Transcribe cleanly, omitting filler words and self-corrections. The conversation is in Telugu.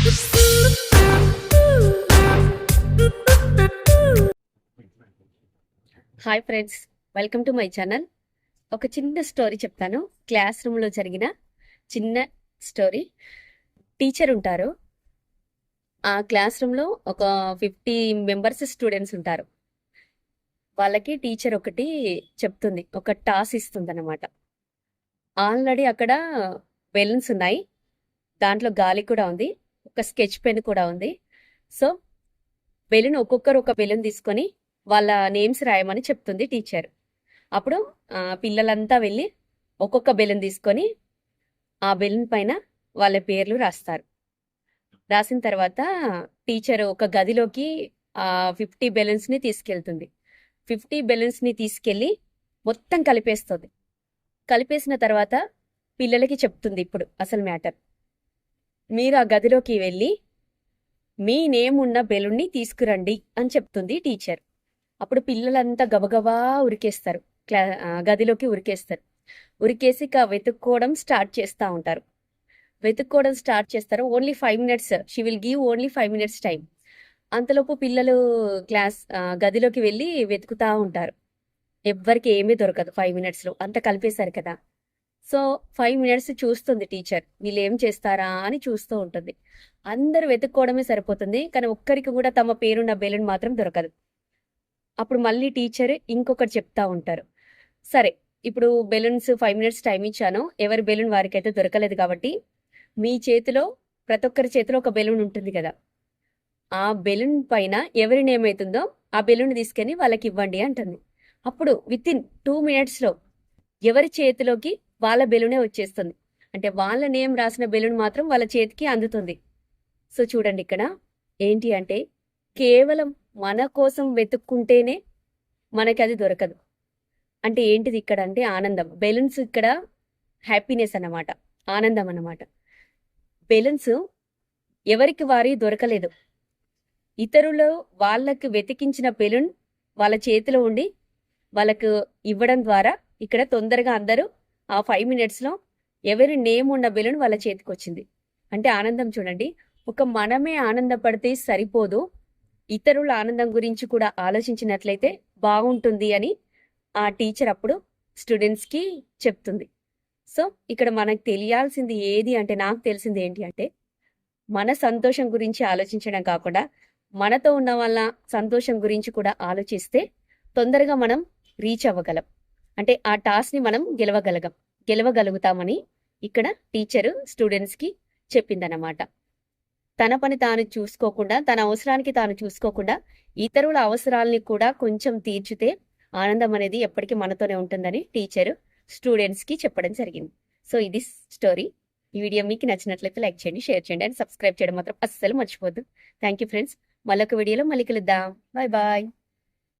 Hi friends, welcome to my channel. ఒక చిన్న స్టోరీ చెప్తాను. క్లాస్ రూమ్లో జరిగిన చిన్న స్టోరీ. టీచర్ ఉంటారు. ఆ క్లాస్ రూమ్లో ఒక 50 మెంబర్స్ స్టూడెంట్స్ ఉంటారు. వాళ్ళకి టీచర్ ఒకటి చెప్తుంది, ఒక టాస్ ఇస్తుంది అనమాట. ఆల్రెడీ అక్కడ బెలూన్స్ ఉన్నాయి, దాంట్లో గాలి కూడా ఉంది, ఒక స్కెచ్ పెన్ కూడా ఉంది. సో బెలూన్ ఒక్కొక్కరు ఒక బెలూన్ తీసుకొని వాళ్ళ నేమ్స్ రాయమని చెప్తుంది టీచర్. అప్పుడు పిల్లలంతా వెళ్ళి ఒక్కొక్క బెలూన్ తీసుకొని ఆ బెలూన్ పైన వాళ్ళ పేర్లు రాస్తారు. రాసిన తర్వాత టీచర్ ఒక గదిలోకి 50 బెలూన్స్ని తీసుకెళ్తుంది. 50 బెలూన్స్ని తీసుకెళ్ళి మొత్తం కలిపేస్తుంది. కలిపేసిన తర్వాత పిల్లలకి చెప్తుంది, ఇప్పుడు అసలు మ్యాటర్. మీరు ఆ గదిలోకి వెళ్ళి మీ నేమ్ ఉన్న బెలూన్ని తీసుకురండి అని చెప్తుంది టీచర్. అప్పుడు పిల్లలంతా గబగబా ఉరికేస్తారు, గదిలోకి ఉరికేస్తారు. ఉరికేసి వెతుక్కోవడం స్టార్ట్ చేస్తూ ఉంటారు. వెతుక్కోవడం స్టార్ట్ చేస్తారు. Only 5 minutes, she will give only 5 minutes time. అంతలోపు పిల్లలు గదిలోకి వెళ్ళి వెతుకుతూ ఉంటారు. ఎవ్వరికి ఏమీ దొరకదు 5 మినిట్స్లో, అంత కలిపేశారు కదా. సో 5 మినిట్స్ చూస్తుంది టీచర్, వీళ్ళు ఏం చేస్తారా అని చూస్తూ ఉంటుంది. అందరూ వెతుక్కోవడమే సరిపోతుంది, కానీ ఒక్కరికి కూడా తమ పేరున్న బెలూన్ మాత్రం దొరకదు. అప్పుడు మళ్ళీ టీచర్ ఇంకొకటి చెప్తా ఉంటారు. సరే, ఇప్పుడు బెలూన్స్ 5 మినిట్స్ టైం ఇచ్చాను, ఎవరి బెలూన్ వారికైతే దొరకలేదు కాబట్టి మీ చేతిలో, ప్రతి ఒక్కరి చేతిలో ఒక బెలూన్ ఉంటుంది కదా, ఆ బెలూన్ పైన ఎవరి నేమ్ అవుతుందో ఆ బెలూన్ తీసుకొని వాళ్ళకి ఇవ్వండి అంటుంది. అప్పుడు వితిన్ 2 మినిట్స్లో ఎవరి చేతిలోకి వాళ్ళ బెలూనే వచ్చేస్తుంది. అంటే వాళ్ళ నేమ్ రాసిన బెలూన్ మాత్రం వాళ్ళ చేతికి అందుతుంది. సో చూడండి, ఇక్కడ ఏంటి అంటే కేవలం మన కోసం వెతుక్కుంటేనే మనకి అది దొరకదు. అంటే ఏంటిది ఇక్కడ అంటే ఆనందం. బెలూన్స్ ఇక్కడ హ్యాపీనెస్ అన్నమాట, ఆనందం అన్నమాట. బెలూన్స్ ఎవరికి వారి దొరకలేదు, ఇతరులు వాళ్ళకి వెతికించిన బెలూన్ వాళ్ళ చేతిలో ఉండి వాళ్ళకు ఇవ్వడం ద్వారా ఇక్కడ తొందరగా అందరూ ఆ 5 మినిట్స్లో ఎవరి నేమ్ ఉన్న బెలూన్ వాళ్ళ చేతికి వచ్చింది. అంటే ఆనందం చూడండి. ఒక మనమే ఆనందపడితే సరిపోదు, ఇతరుల ఆనందం గురించి కూడా ఆలోచించినట్లయితే బాగుంటుంది అని ఆ టీచర్ అప్పుడు స్టూడెంట్స్కి చెప్తుంది. సో ఇక్కడ మనకు తెలియాల్సింది ఏది అంటే, నాకు తెలిసింది ఏంటి అంటే, మన సంతోషం గురించి ఆలోచించడం కాకుండా మనతో ఉన్న వాళ్ళ సంతోషం గురించి కూడా ఆలోచిస్తే తొందరగా మనం రీచ్ అవ్వగలం. అంటే ఆ టాస్క్ని మనం గెలవగలుగుతామని ఇక్కడ టీచరు స్టూడెంట్స్కి చెప్పిందనమాట. తన పని తాను చూసుకోకుండా, తన అవసరానికి తాను చూసుకోకుండా ఇతరుల అవసరాలని కూడా కొంచెం తీర్చితే ఆనందం అనేది ఎప్పటికీ మనతోనే ఉంటుందని టీచరు స్టూడెంట్స్కి చెప్పడం జరిగింది. సో ఇది స్టోరీ. ఈ వీడియో మీకు నచ్చినట్లయితే లైక్ చేయండి, షేర్ చేయండి అండ్ సబ్స్క్రైబ్ చేయడం మాత్రం అస్సలు మర్చిపోద్దు. Thank you friends. మళ్ళొక వీడియోలో మళ్ళీ కలుద్దాం. Bye bye.